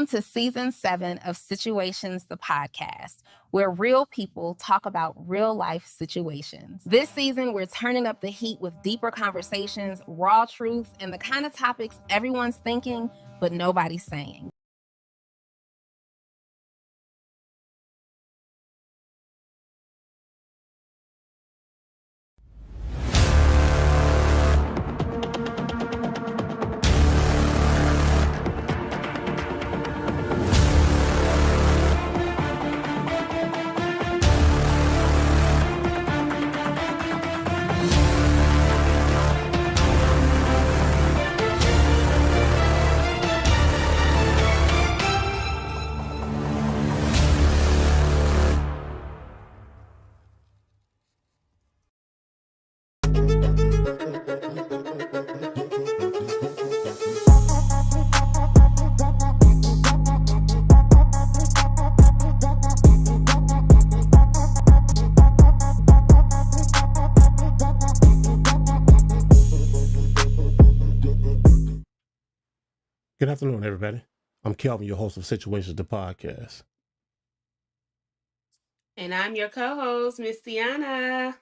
To season 7 of Situations, the podcast, where real people talk about real life situations. This season, we're turning up the heat with deeper conversations, raw truths, and the kind of topics everyone's thinking, but nobody's saying. Good afternoon, everybody. I'm Kelvin, your host of Situations, the podcast. And I'm your co-host, Miss Tiana.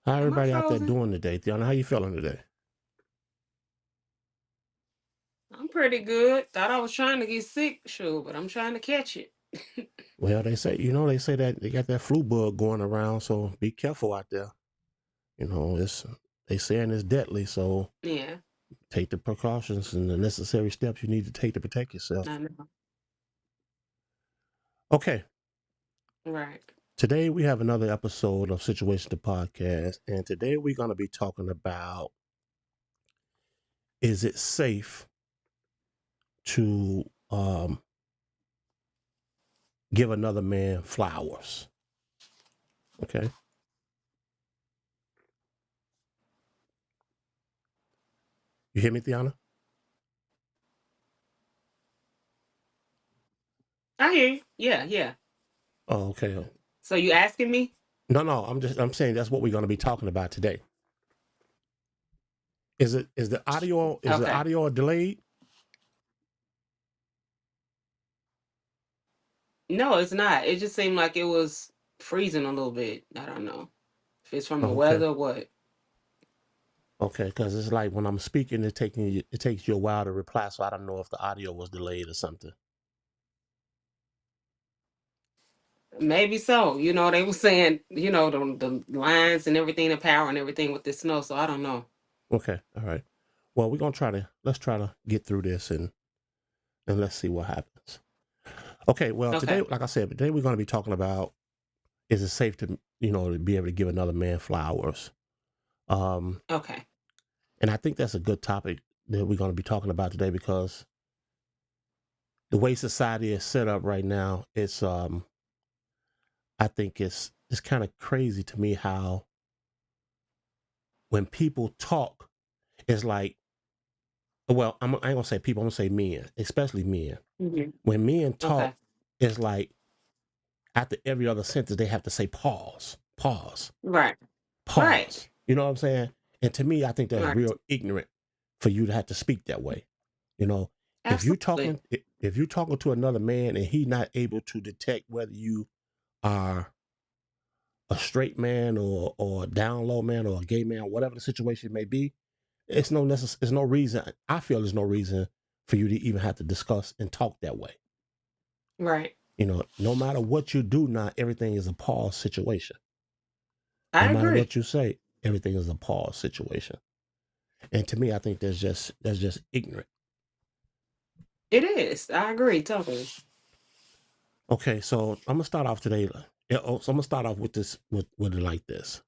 How everybody out there frozen? doing today? Tiana, how you feeling today? I'm pretty good. Thought I was trying to get sick, sure, but I'm trying to catch it. Well, they say that they got that flu bug going around, so be careful out there. They saying it's deadly, so Yeah, take the precautions and the necessary steps you need to take to protect yourself. I know. Okay, Right. today we have another episode of Situations, the podcast, and today we're going to be talking about, is it safe to give another man flowers? Okay. You hear me, Tiana? I hear you. Yeah. Oh, okay. So you asking me? No, I'm saying that's what we're going to be talking about today. Is the audio delayed? No, it's not. It just seemed like it was freezing a little bit. I don't know if it's from the Oh, okay. weather or what. Okay, because it's like when I'm speaking, it takes you a while to reply, so I don't know if the audio was delayed or something. Maybe so. They were saying, the lines and everything, the power and everything with the snow. So I don't know. Okay, all right. Well, let's try to get through this and let's see what happens. Okay, well, Okay. today, like I said, today we're going to be talking about, is it safe to be able to give another man flowers? Okay. And I think that's a good topic that we're going to be talking about today, because the way society is set up right now, it's I think it's kind of crazy to me how when people talk, it's like, well, I ain't gonna say people, I'm gonna say men, especially men. Mm-hmm. When men talk, Okay. it's like after every other sentence they have to say pause, Right. pause. Right. You know what I'm saying? And to me, I think that's Right. real ignorant for you to have to speak that way. You know, if you Absolutely. talking to another man and he not able to detect whether you are a straight man or a down low man or a gay man, whatever the situation may be, it's no reason. I feel there's no reason for you to even have to discuss and talk that way. Right. No matter what you do now, everything is a pause situation. I No matter agree. what you say, everything is a pause situation. And to me, I think that's just ignorant. It is. I agree totally. Okay, so I'm gonna start off today. So I'm gonna start off with this with it like this.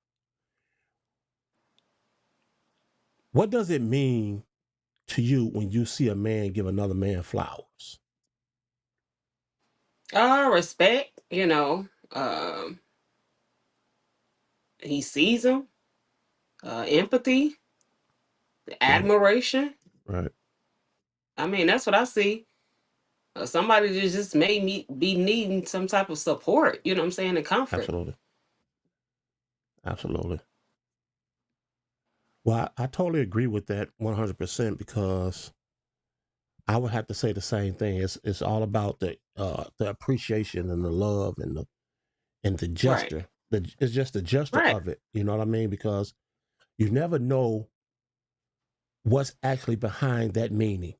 What does it mean to you when you see a man give another man flowers? Respect, he sees them, empathy, admiration. Right. I mean, that's what I see. Somebody that just made me be needing some type of support, you know what I'm saying, and comfort. Absolutely. Well, I totally agree with that 100%, because I would have to say the same thing. It's all about the appreciation and the love and the Right. gesture. It's just the gesture Right. of it. You know what I mean? Because you never know what's actually behind that meaning.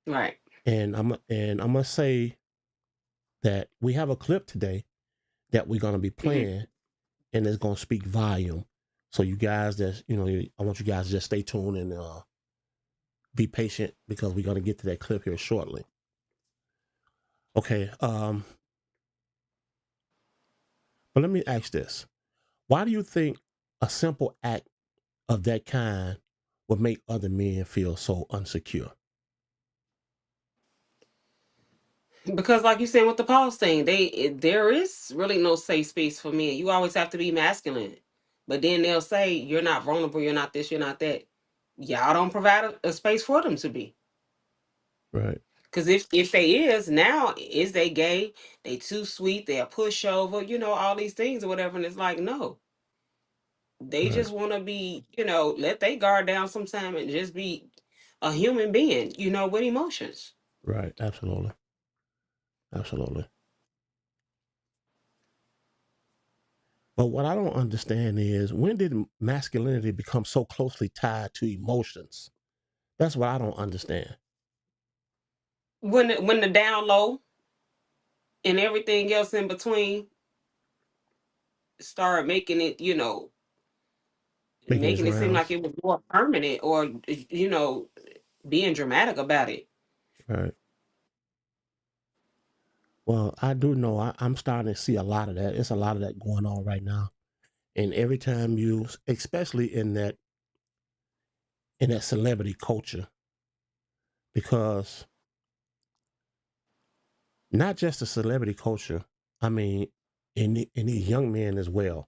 Right. And I'm gonna say that we have a clip today that we're gonna be playing, and it's gonna speak volume. So you guys, I want you guys to just stay tuned and be patient because we're gonna get to that clip here shortly. Okay. But let me ask this: why do you think a simple act of that kind would make other men feel so unsecure? Because, like you said with the pause thing, there is really no safe space for men. You always have to be masculine, but then they'll say you're not vulnerable, you're not this, you're not that. Y'all don't provide a space for them to be. Right. Because if they is now, is they gay? They too sweet? They're pushover? All these things or whatever. And it's like, no, they Right. just want to be, let they guard down sometime and just be a human being, with emotions. Right. Absolutely. Absolutely. But what I don't understand is, when did masculinity become so closely tied to emotions? That's what I don't understand. When the down low and everything else in between start making it, Making its making it seem like rounds. it was more permanent or, being dramatic about it. Right. Well, I do know I'm starting to see a lot of that. It's a lot of that going on right now. And every time especially in that celebrity culture, because not just the celebrity culture, I mean, in these young men as well.